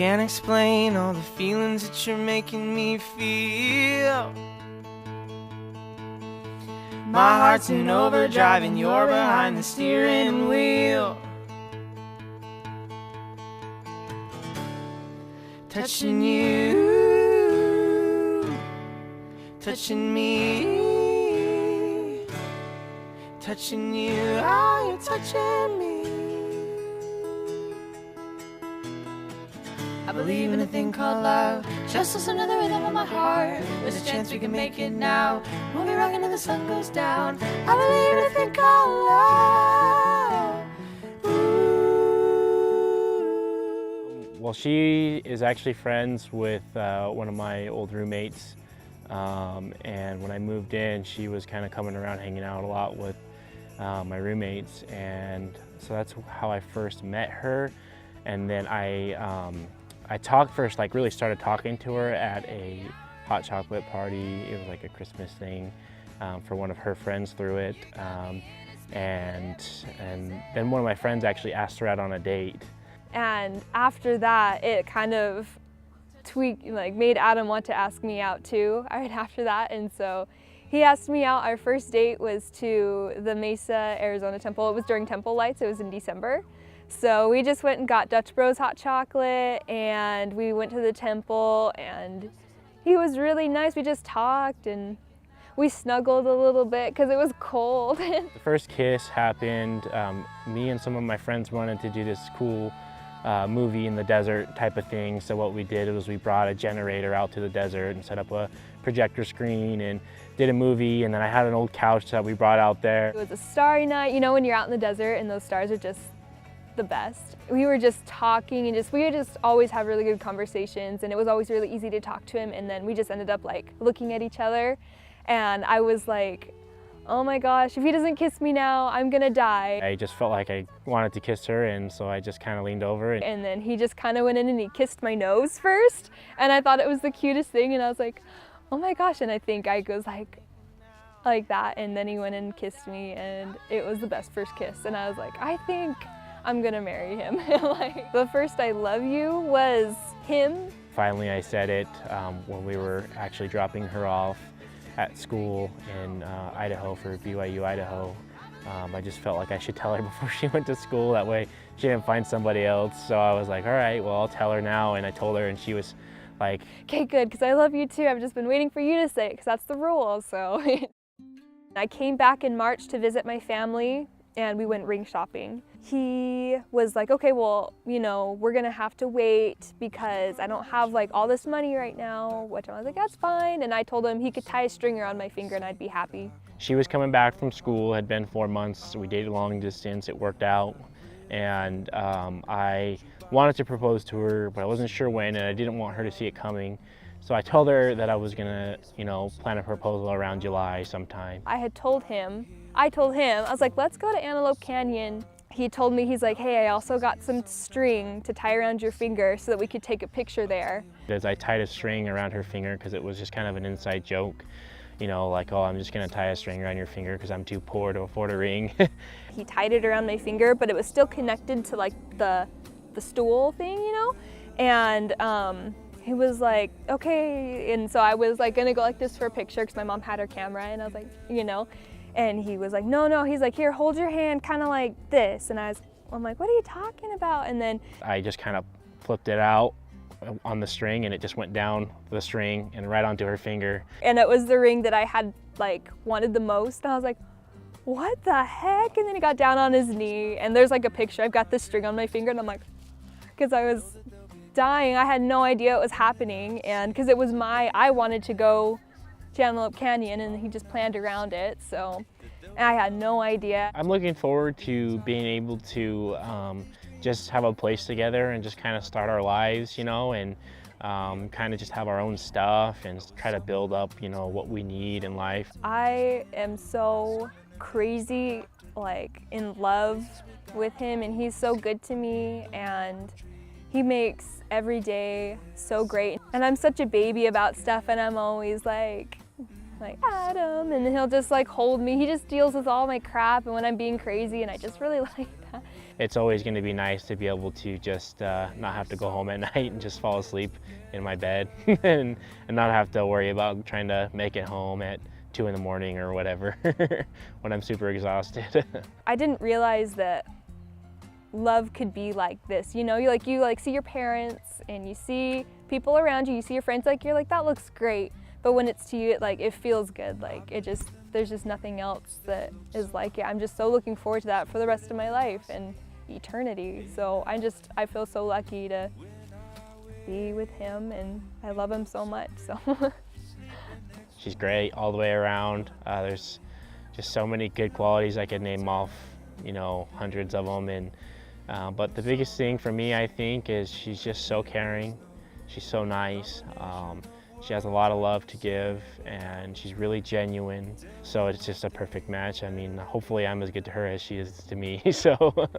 can't explain all the feelings that you're making me feel. My heart's in overdrive and you're behind the steering wheel. Touching you, touching me, touching you, oh, you're touching me. I believe in a thing called love, just listen to the rhythm of my heart. There's a chance we can make it now, we'll be rocking till the sun goes down. I believe in a thing called love. Ooh. Well, she is actually friends with one of my old roommates, and when I moved in, she was kind of coming around hanging out a lot with my roommates, and so that's how I first met her. And then I talked first, like really started talking to her at a hot chocolate party. It was like a Christmas thing for one of her friends threw it. And then one of my friends actually asked her out on a date. And after that, it kind of tweaked, like made Adam want to ask me out too, right after that. And so he asked me out. Our first date was to the Mesa, Arizona temple. It was during temple lights, it was in December. So we just went and got Dutch Bros hot chocolate and we went to the temple and he was really nice. We just talked and we snuggled a little bit because it was cold. The first kiss happened, me and some of my friends wanted to do this cool movie in the desert type of thing. So what we did was we brought a generator out to the desert and set up a projector screen and did a movie, and then I had an old couch that we brought out there. It was a starry night, you know, when you're out in the desert and those stars are just the best. We were just talking and we would just always have really good conversations, and it was always really easy to talk to him, and then we just ended up like looking at each other and I was like, oh my gosh, if he doesn't kiss me now, I'm gonna die. I just felt like I wanted to kiss her, and so I just kind of leaned over. And then he just kind of went in and he kissed my nose first, and I thought it was the cutest thing, and I was like, oh my gosh, and I think I goes like that, and then he went and kissed me, and it was the best first kiss, and I was like, I think I'm gonna marry him. Like, the first I love you was him. Finally I said it when we were actually dropping her off at school in Idaho for BYU, Idaho. I just felt like I should tell her before she went to school, that way she didn't find somebody else. So I was like, all right, well, I'll tell her now, and I told her, and she was like, okay, good, because I love you too. I've just been waiting for you to say it, because that's the rule, so. I came back in March to visit my family, and we went ring shopping. He was like, okay, well, you know, we're gonna have to wait because I don't have like all this money right now, which I was like, that's fine. And I told him he could tie a string around my finger and I'd be happy. She was coming back from school, had been 4 months. We dated long distance, it worked out. And I wanted to propose to her, but I wasn't sure when, and I didn't want her to see it coming. So I told her that I was gonna, you know, plan a proposal around July sometime. I told him, I was like, let's go to Antelope Canyon. He told me, he's like, hey, I also got some string to tie around your finger so that we could take a picture there. As I tied a string around her finger, because it was just kind of an inside joke, you know, like, oh, I'm just gonna tie a string around your finger because I'm too poor to afford a ring. He tied it around my finger, but it was still connected to like the stool thing, you know? And he was like, okay. And so I was like gonna go like this for a picture because my mom had her camera, and I was like, you know, and he was like, no, he's like, here, hold your hand kind of like this. And I'm like, what are you talking about? And then I just kind of flipped it out on the string, and it just went down the string and right onto her finger. And it was the ring that I had like wanted the most. And I was like, what the heck? And then he got down on his knee, and there's like a picture. I've got this string on my finger, and I'm like, because I was dying. I had no idea it was happening. And because it was I wanted to go to Antelope Canyon, and he just planned around it, so I had no idea. I'm looking forward to being able to just have a place together and just kind of start our lives, you know, and kind of just have our own stuff and try to build up, you know, what we need in life. I am so crazy, like, in love with him, and he's so good to me, and he makes every day so great. And I'm such a baby about stuff, and I'm always like Adam, and he'll just like hold me. He just deals with all my crap and when I'm being crazy, and I just really like that. It's always going to be nice to be able to just not have to go home at night and just fall asleep in my bed and not have to worry about trying to make it home at 2 in the morning or whatever when I'm super exhausted. I didn't realize that love could be like this, you know, you see your parents and you see people around you, you see your friends, like you're like, that looks great, but when it's to you, it feels good. Like there's just nothing else that is like it. I'm just so looking forward to that for the rest of my life and eternity. So I feel so lucky to be with him, and I love him so much. So She's great all the way around. There's just so many good qualities. I could name off, you know, hundreds of them. And but the biggest thing for me, I think, is she's just so caring. She's so nice. She has a lot of love to give, and she's really genuine. So it's just a perfect match. I mean, hopefully I'm as good to her as she is to me. So.